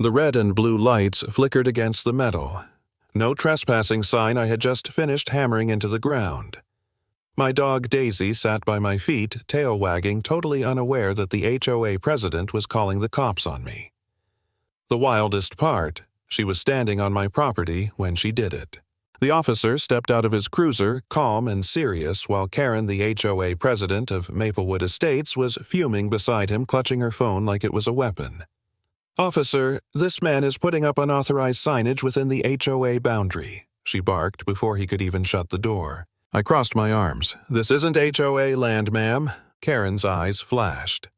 The red and blue lights flickered against the metal. No trespassing sign I had just finished hammering into the ground. My dog Daisy sat by my feet, tail wagging, totally unaware that the HOA president was calling the cops on me. The wildest part, she was standing on my property when she did it. The officer stepped out of his cruiser, calm and serious, while Karen, the HOA president of Maplewood Estates, was fuming beside him, clutching her phone like it was a weapon. "Officer, this man is putting up unauthorized signage within the HOA boundary," she barked before he could even shut the door. I crossed my arms. "This isn't HOA land, ma'am." Karen's eyes flashed.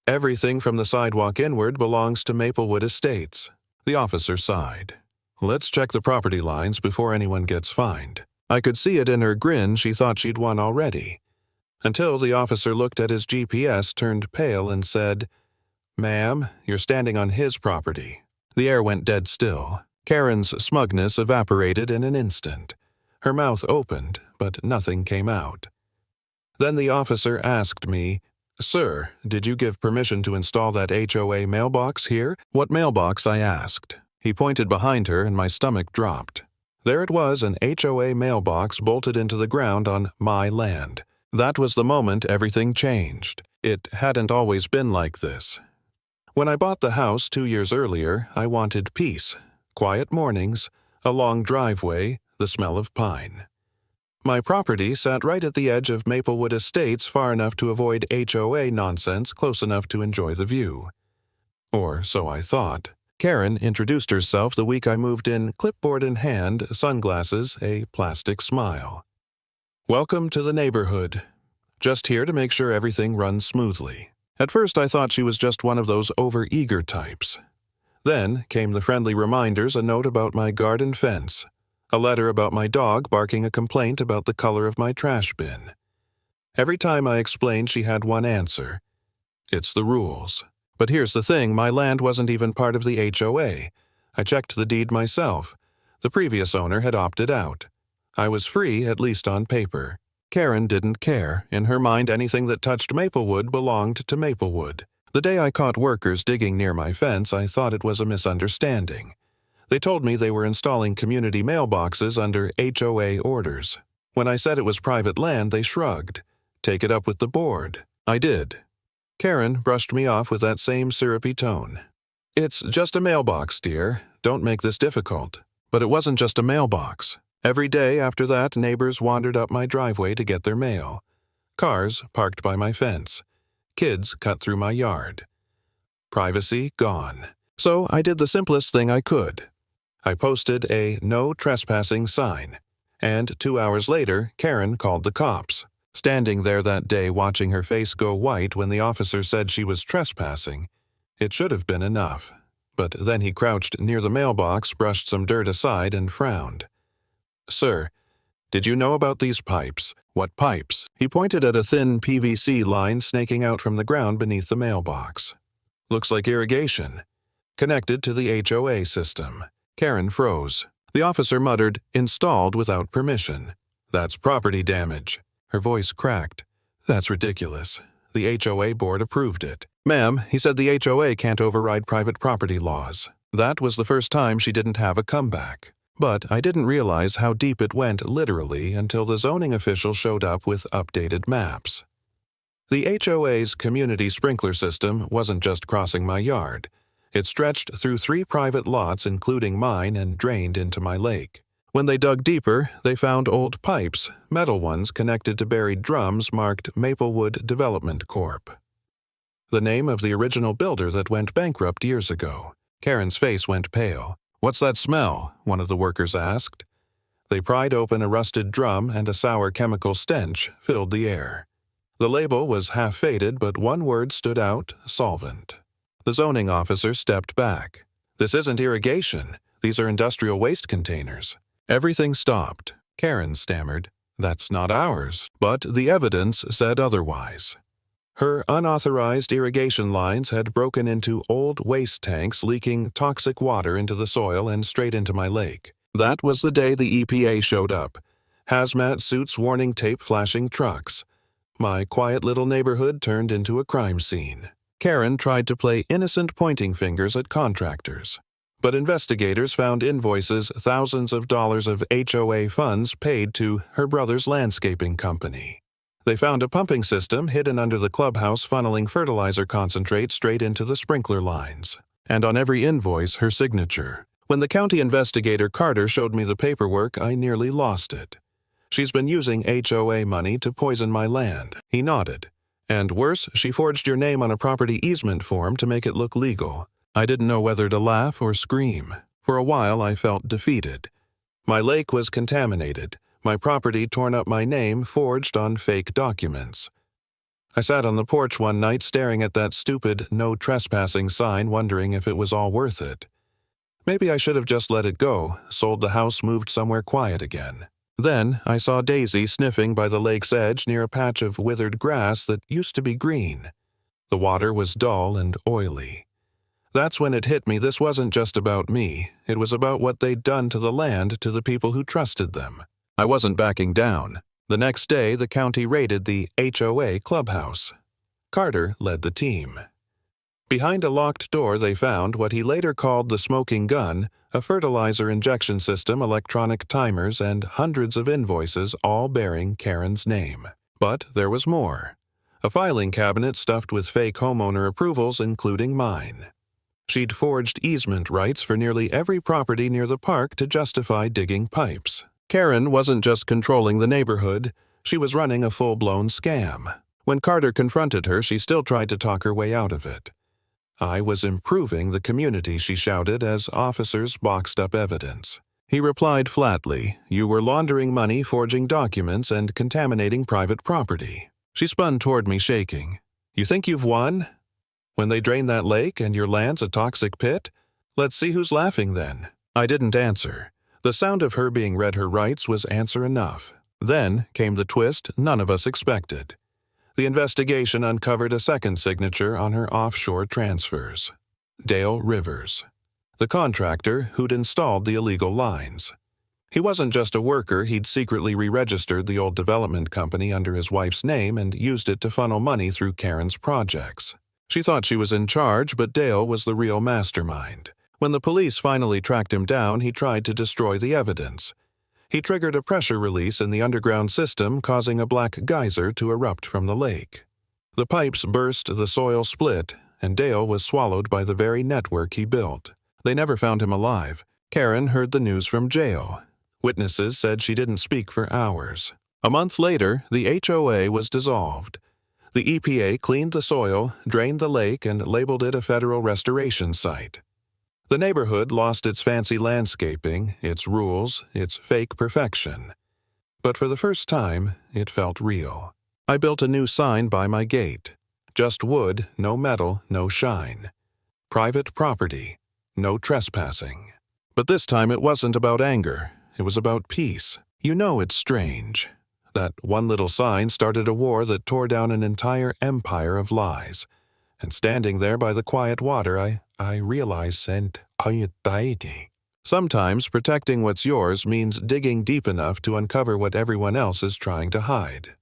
"Everything from the sidewalk inward belongs to Maplewood Estates." The officer sighed. "Let's check the property lines before anyone gets fined." I could see it in her grin she thought she'd won already. Until the officer looked at his GPS, turned pale, and said, "Ma'am, you're standing on his property." The air went dead still. Karen's smugness evaporated in an instant. Her mouth opened, but nothing came out. Then the officer asked me, "Sir, did you give permission to install that HOA mailbox here?" "What mailbox?" I asked. He pointed behind her and my stomach dropped. There it was, an HOA mailbox bolted into the ground on my land. That was the moment everything changed. It hadn't always been like this. When I bought the house 2 years earlier, I wanted peace, quiet mornings, a long driveway, the smell of pine. My property sat right at the edge of Maplewood Estates, far enough to avoid HOA nonsense, close enough to enjoy the view. Or so I thought. Karen introduced herself the week I moved in, clipboard in hand, sunglasses, a plastic smile. "Welcome to the neighborhood. Just here to make sure everything runs smoothly." At first I thought she was just one of those over-eager types. Then came the friendly reminders, a note about my garden fence, a letter about my dog barking a complaint about the color of my trash bin. Every time I explained, she had one answer: "It's the rules." But here's the thing, my land wasn't even part of the HOA. I checked the deed myself. The previous owner had opted out. I was free, at least on paper. Karen didn't care. In her mind, anything that touched Maplewood belonged to Maplewood. The day I caught workers digging near my fence, I thought it was a misunderstanding. They told me they were installing community mailboxes under HOA orders. When I said it was private land, they shrugged. "Take it up with the board." I did. Karen brushed me off with that same syrupy tone. "It's just a mailbox, dear. Don't make this difficult." But it wasn't just a mailbox. Every day after that, neighbors wandered up my driveway to get their mail. Cars parked by my fence. Kids cut through my yard. Privacy gone. So I did the simplest thing I could. I posted a "No Trespassing" sign. And 2 hours later, Karen called the cops. Standing there that day watching her face go white when the officer said she was trespassing, it should have been enough. But then he crouched near the mailbox, brushed some dirt aside, and frowned. "Sir, did you know about these pipes?" "What pipes?" He pointed at a thin PVC line snaking out from the ground beneath the mailbox. "Looks like irrigation. Connected to the HOA system." Karen froze. The officer muttered, "Installed without permission. That's property damage." Her voice cracked. "That's ridiculous. The HOA board approved it." "Ma'am," he said, "the HOA can't override private property laws." That was the first time she didn't have a comeback. But I didn't realize how deep it went literally until the zoning official showed up with updated maps. The HOA's community sprinkler system wasn't just crossing my yard. It stretched through 3 private lots, including mine, and drained into my lake. When they dug deeper, they found old pipes, metal ones connected to buried drums marked Maplewood Development Corp. The name of the original builder that went bankrupt years ago. Karen's face went pale. "What's that smell?" one of the workers asked. They pried open a rusted drum, and a sour chemical stench filled the air. The label was half faded, but one word stood out: solvent. The zoning officer stepped back. "This isn't irrigation. These are industrial waste containers." Everything stopped. Karen stammered, "That's not ours." But the evidence said otherwise. Her unauthorized irrigation lines had broken into old waste tanks, leaking toxic water into the soil and straight into my lake. That was the day the EPA showed up. Hazmat suits, warning tape, flashing trucks. My quiet little neighborhood turned into a crime scene. Karen tried to play innocent pointing fingers at contractors. But investigators found invoices thousands of dollars of HOA funds paid to her brother's landscaping company. They found a pumping system hidden under the clubhouse funneling fertilizer concentrate straight into the sprinkler lines. And on every invoice, her signature. When the county investigator Carter showed me the paperwork, I nearly lost it. She's been using HOA money to poison my land. He nodded. And worse, she forged your name on a property easement form to make it look legal. I didn't know whether to laugh or scream. For a while, I felt defeated. My lake was contaminated, my property torn up, my name forged on fake documents. I sat on the porch one night staring at that stupid "No Trespassing" sign, wondering if it was all worth it. Maybe I should have just let it go, sold the house, moved somewhere quiet again. Then I saw Daisy sniffing by the lake's edge near a patch of withered grass that used to be green. The water was dull and oily. That's when it hit me this wasn't just about me. It was about what they'd done to the land, to the people who trusted them. I wasn't backing down. The next day, the county raided the HOA clubhouse. Carter led the team. Behind a locked door, they found what he later called the smoking gun, a fertilizer injection system, electronic timers, and hundreds of invoices, all bearing Karen's name. But there was more. A filing cabinet stuffed with fake homeowner approvals, including mine. She'd forged easement rights for nearly every property near the park to justify digging pipes. Karen wasn't just controlling the neighborhood, she was running a full-blown scam. When Carter confronted her, she still tried to talk her way out of it. I was improving the community, she shouted as officers boxed up evidence. He replied flatly, "You were laundering money, forging documents, and contaminating private property." She spun toward me, shaking. "You think you've won? When they drain that lake and your land's a toxic pit? Let's see who's laughing then." I didn't answer. The sound of her being read her rights was answer enough. Then came the twist none of us expected. The investigation uncovered a second signature on her offshore transfers. Dale Rivers, the contractor who'd installed the illegal lines. He wasn't just a worker, he'd secretly re-registered the old development company under his wife's name and used it to funnel money through Karen's projects. She thought she was in charge, but Dale was the real mastermind. When the police finally tracked him down, he tried to destroy the evidence. He triggered a pressure release in the underground system, causing a black geyser to erupt from the lake. The pipes burst, the soil split, and Dale was swallowed by the very network he built. They never found him alive. Karen heard the news from jail. Witnesses said she didn't speak for hours. A month later, the HOA was dissolved. The EPA cleaned the soil, drained the lake, and labeled it a federal restoration site. The neighborhood lost its fancy landscaping, its rules, its fake perfection. But for the first time, it felt real. I built a new sign by my gate. Just wood, no metal, no shine. Private property, no trespassing. But this time it wasn't about anger. It was about peace. You know it's strange. That one little sign started a war that tore down an entire empire of lies. And standing there by the quiet water, I realized anxiety. Sometimes protecting what's yours means digging deep enough to uncover what everyone else is trying to hide.